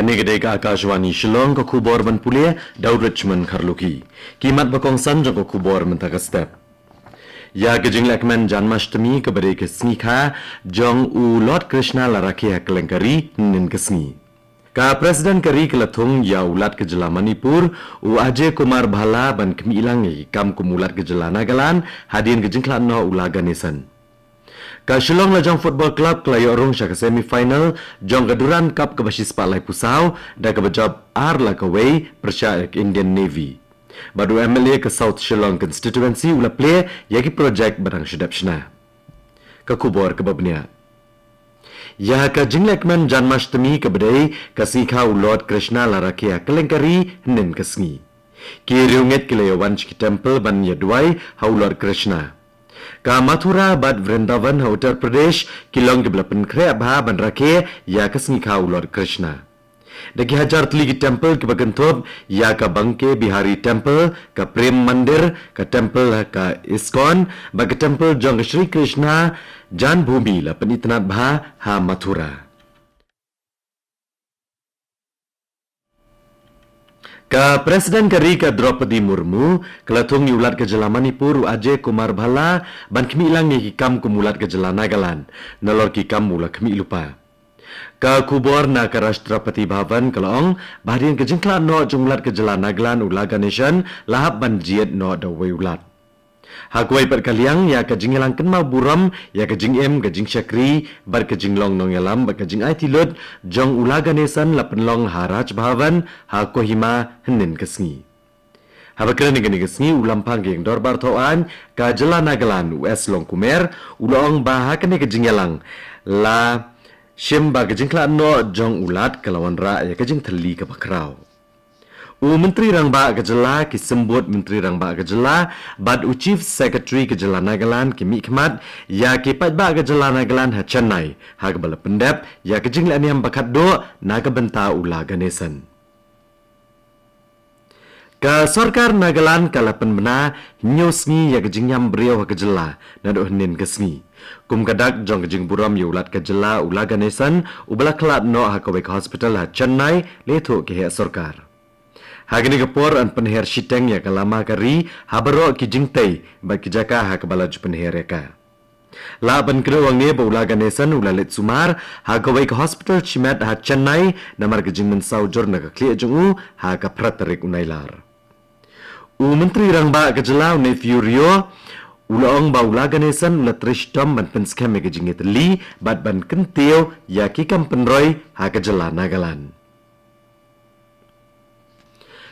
Kani gede ka Akashwani Shillong ko kubor ban pulia Daud Richmond Karluki. Kimat bakong sanjong ko kubor mentaka step. Ya gejing lakman Janmashtami ke bade ke snika jong u Lord Krishna larakia kelengkari nin kesni. Ka Presiden Kari Kelatung ya ulat ke Jela Manipur u Ajay Kumar Bhala ban kemilangi kam kumulat ke Jela Nagaland hadin gejing klano ulaga nesan. Ka Shillong Lajong Football Club kelayo rong sya ke semi-final jong Gaduran Cup ke basis Palai Pusau dan ke bejab ar la ke way persya ke Indian Navy. Badu MLA ke South Shillong Constituency ula play yaki projek barang syedap syna. Ke kubor ke babnia. Ya ka jinglekman Janmashtami ke bedai ke sikau Lord Krishna larakia kelengkari nen kesngi. Ki riunget kelayo Vanchki Temple ban yadwai hau Lord Krishna. Ka Mathura bad Vrindavan ha Uttar Pradesh kilong ke belapan kre abha ban rake ya kesngi kau Lord Krishna. Dagi Hajar Teligi Temple ke Bagantob ya ka Bangke Bihari Temple ka Prem Mandir ka Temple ka ISKCON bagi Temple jong Sri Krishna Jan Bhumi la penitnat bha ha Mathura. Ka Presiden Kari ka Draupadi Murmu kelatung yulat ke Jela Manipur Ajay Kumar Bhala ban kemi ilangi kikam kumulat ke Jela Nagaland nalor kikam mula kemi lupa. Ka kubor na ka Rashtrapati Bhavan kalong bahadian ke jengkla no jumlat ke Jela Nagaland ulaga nation lahap ban jiet no dawai ulat. Hakuai per kaliang ya ka jingelang kenma buram ya ka jingem ka jing syakri bar ka jinglong nong yalam bar ka jing ai tilut jong ulaga nation la penlong haraj Bhavan ha Kohima henin kesngi. Habakran ni kesngi ulam pangging dorbar toan ka Jela Nagaland US Long Kumer ulong bah ka ni ka jingelang la Shimba kejing kelak no jong ulat kelawan ra ya kejing teli ke bakrau. Menteri Rangba Kejela kisembut Menteri Rangba Kejela bad Chief Secretary Kejela Nagaland kimi khmat ya ki patba Kejela Nagaland ha Chennai ha kebala pendep ya kejing lek niam bakat do na ke benta ula ganesan. Ka Sarkar Nagaland kala penbena nyosngi ya kejing nyam beriau ha Kejela na do nin kesngi. Kum kadak jong kejing buram ya ulat Kejela ula ganesan ubala kelat no ha kawek hospital ha Chennai leto ke ha Sarkar. Hagini kapor an penher shiteng ya kalama kari habaro ki jingtai ba ki jaka ha kabala ju penher ka. La ban kru wang ne ba ula ganesan ula let sumar ha kawai ka hospital chimet ha Chennai namar ki jingmen sau jor na ka kli jungu ha ka pratarik unailar. Menteri Rangba Kejela ne Furio ulaong ba ula ganesan ula trishtom ban penskam ke jingit li bat ban kentio ya ki kam penroi ha Kejela Nagaland.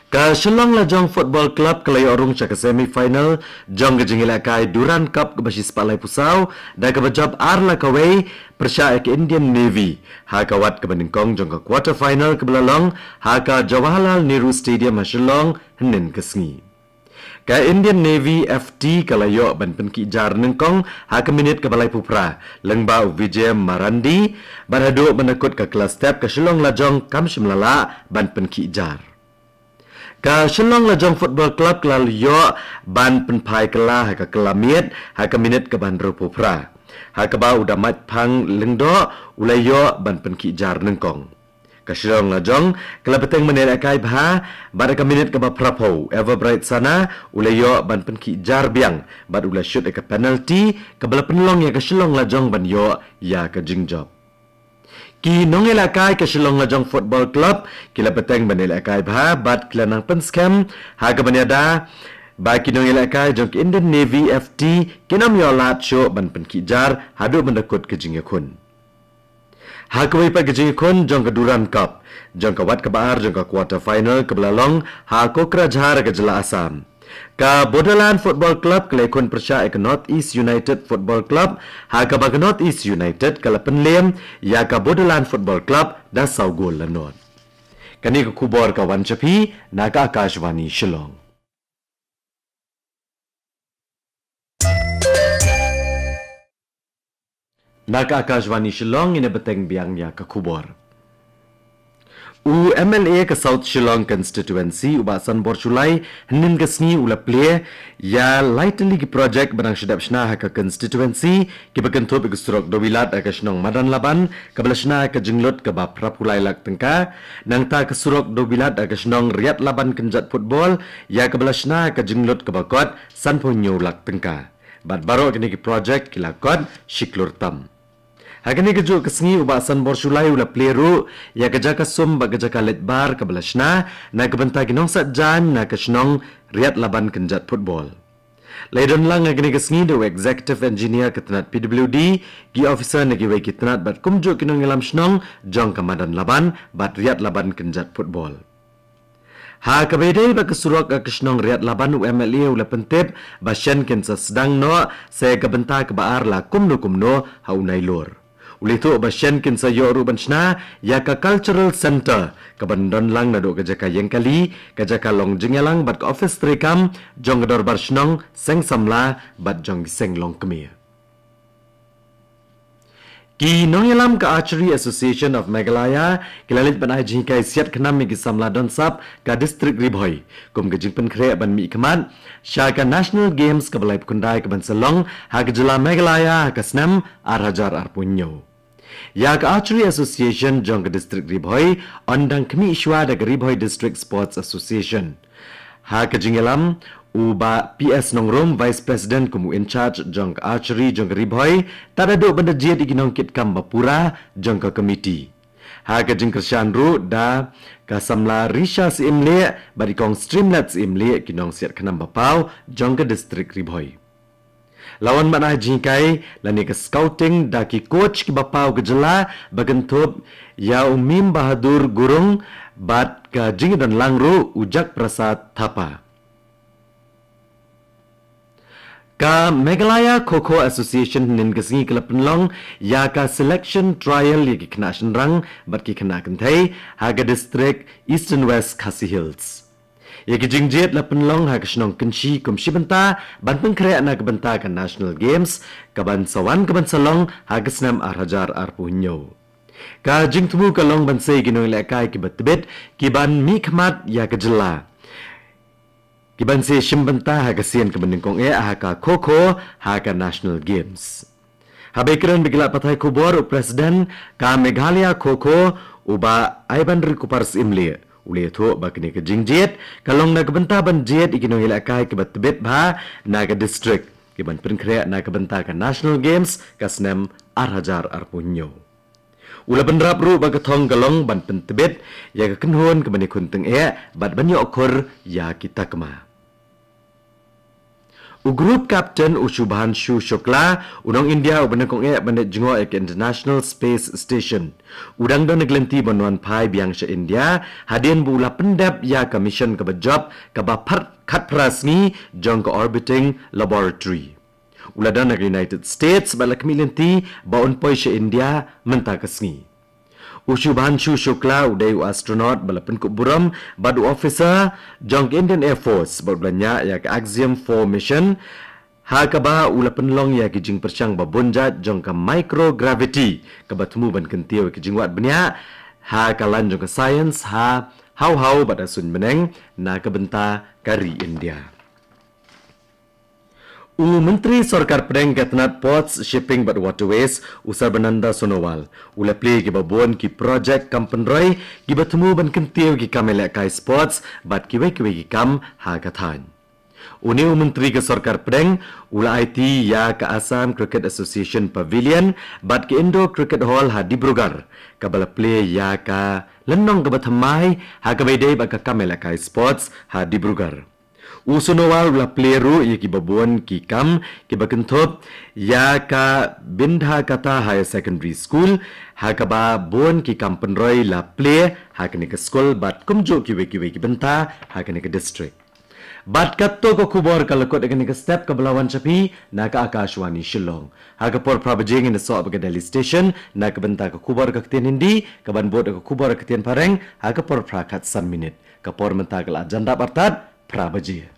Ka Shillong Lajong Football Club kelayo orung sya ke semi-final jong kejing ilakai Duran Cup ke basis Palai Pusau dan ke bejab ar la kawai persya ke Indian Navy ha kawat ke Beningkong jong ke quarter final ke belalong ha ka Jawaharlal Nehru Stadium ha Shillong henin kesngi. Ka Indian Navy FT kelayo ban penki jar nengkong ha ke minit ke Balai Pupra lengbau Vijay Marandi ban hadu menakut ke kelas step ke Shillong Lajong kam shimlala ban penki jar. Ka Shillong Lajong Football Club kelayo ban penpai kela ha ka kelamiet ha ka minit ke Bandar Pupra. Ha ka ba udamat pang lengdo ulayo ban penki jar nengkong. Ka Shillong Lajong kela peteng menit akai bha ban ka minit ke ba Prapo Everbright sana ulayo ban penki jar biang bad ula shoot ke penalty ke bala penlong ya ka Shillong Lajong ban yo ya ka jingjob. Ki nong ilakai ke Shillong Lajong Football Club kila peteng ban ilakai bha bat kila nang penskam ha ka banyada ba ki nong ilakai jong Indian Navy FT kinam yolat show ban penkijar hadu mendekut ke jingekun. Ha ka wi pa ke jingekun jong ke Duran Cup jong ke wat ke baar jong ke quarter final ke belalong ha ko Krajhar ke Jela Assam. Ka Bodoland Football Club kelekun persya ke North East United Football Club ha ka bag North East United kala penlem ya ka Bodoland Football Club da saugol lanot. Kani ke kubor ka Wanchapi na ka Akashwani Shillong. Na ka Akashwani Shillong ina beteng biang ya ka kubor. MLA ke South Shillong constituency ubasan borculai henin kesni ula play ya lightly ki project barang sedap shna ke constituency ki bekentup ke surok dowilat ke shnong madan laban ke belashna ke jenglot ke bap rapulai lak tengka nang ta ke surok dowilat ke shnong riat laban kenjat football ya ke belashna ke jenglot ke bakot sanponyo lak tengka bat baro kini ki project ki lakot shiklur tam Hagani keju kesngi ubasan borsulai ula pleru ya kejaka sum bagajaka letbar kebelasna na kebenta ginong satjan na kesnong riat laban kenjat football. Laidon lang hagani kesngi do executive engineer ketenat PWD gi officer nagi wei ketenat bat kumju kinong ilam snong jong kamadan laban bat riat laban kenjat football. Ha kabedai ba kesurok ke kesnong riat laban UMLA ula pentip basyan kensa sedang no saya kebenta kebaar la kumno haunai lor. Ulito basyan kinsa yoru banshna ya ka cultural center kabandon lang na do kajaka yang kali kajaka long jingelang bat ka office trekam jong dor barshnong seng samla bat jong seng long kemir. Ki Nongelam ka Archery Association of Meghalaya kilalit banai jingkai siat kenam mi samla don sap ka district Ribhoi kum gejing penkre ban mi kemat syaka National Games ka balai kundai ka ban selong ha kejela Meghalaya ka snam arhajar arpunyo. Ya ka Archery Association jong ka district Ribhoi ondang kemi iswa da Ribhoi District Sports Association. Ha kejingelam uba PS Nongrom Vice President kumu in charge jong ka archery jong ka Ribhoi tada do benda jia diginong kit kam bapura jong ka committee. Ha kejing kersyanru da ka samla Risha si imle barikong streamlet si imle kinong siat kenam bapau jong ka district Ribhoi. Lawan mana jingkai lani ke scouting da ki coach ki bapau ke jela bagentup ya Umim Bahadur Gurung bat ka jingidan langru ujak prasad thapa. Ka Meghalaya Kho Association nin kesingi kelapenlong ya ka selection trial ya ki kena senrang bat ki kena kentai haga district Eastern West Khasi Hills. Ya ki jingjet la penlong ha kesnong kenshi kum shibenta ban pengkre na kebenta ka National Games ka ban sawan ka ban salong ha kesnam arhajar arpunyo. Ka jingtumu ka long ban sei ginoi lekai ki betbet ki ban mi khmat ya ka jela. Ki ban sei shimbenta ha kasian ka beningkong ha ka Kho ha ka National Games. Ha bekran bigla patai kubor presiden ka Meghalaya Kho uba Aiban Rikupars Imle. Uli itu bakni ke jingjet kalong na kebenta ban jet igino hilakai ke batbet ba na ke district ke ban penkrea na kebenta ke National Games kasnem arhajar arpunyo. Ula benrap ru bagatong kalong ban pentebet ya ke kenhon ke bani kunteng bat banyo okor ya kita kema. Group Captain Ushubhanshu Shukla unong India ubenekong banet jengo ke International Space Station. Udang don neglenti banuan pai biang se India hadin bula pendap ya ka mission ke bajab ke bapat khat prasni jong ke orbiting laboratory. Ula dan United States balak milenti baun poi se India menta kesni. Ushubhanshu Shukla udai astronaut balapan kuburam badu officer jong Indian Air Force berbelanya ya ke Axiom 4 mission ha kaba ula penlong ya ke jing persyang babunjat jong ke microgravity ke batemu ban kentiu ke jingwat benya ha kalan jong ke science ha hau bada sun beneng na ke benta kari India. Menteri Sarkar Pedang Ketenat Ports, Shipping but Waterways, Usar Bananda Sonowal, ula play ki babon ki project Kampenroy, ki bertemu ban kentiu ki kamelekai sports, bat ki ki kam ha kathan. Uniu Menteri ke Sarkar Pedang, ula IT ya ke Assam Cricket Association Pavilion, bat ki Indo Cricket Hall ha Dibrugarh, kabala play ya ke lenong ke bertemai, ha ke bedai bat ke kamelekai sports ha Dibrugarh. Usunowal ula pleru ya ki babuan ki kam ki bakentup ya ka Bindha Kata Higher Secondary School ha ka ba bon ki Kampenroy la play ha kini ke school bat kumjo ki weki benta ha kini ke district. Bat katto ko kubor kalakot kini ke step ke belawan capi na ka Akashwani Shillong. Ha ka por prabajing in the soap ke Delhi station na ka benta ke kubor ke ketian Hindi ke ban bot ke kubor ke ketian Pareng ha ka por prakat 1 minute. Ka por menta ke la janda bartat prabaji.